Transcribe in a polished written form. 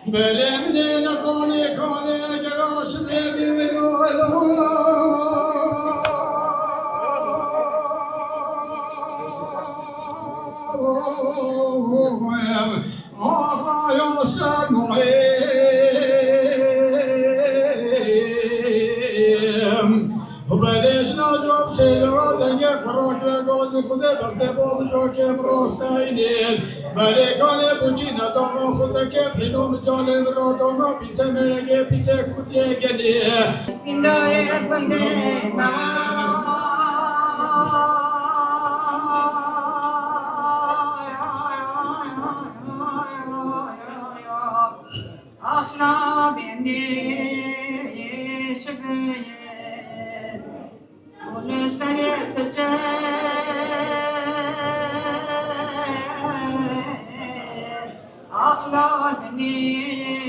بلمني نقاني كاني جراش ربي يا سمعين وبديش نجرب سيجارة دنيا خراك لغاز خده بخده باب جاكم راستاينين بله کانه بوچی نداما خدا که پینوم جانم را داما پیسه مرگه پیسه کتیه گلی بنداره بنده آخنا بینی شبیه اون سریت أخلاني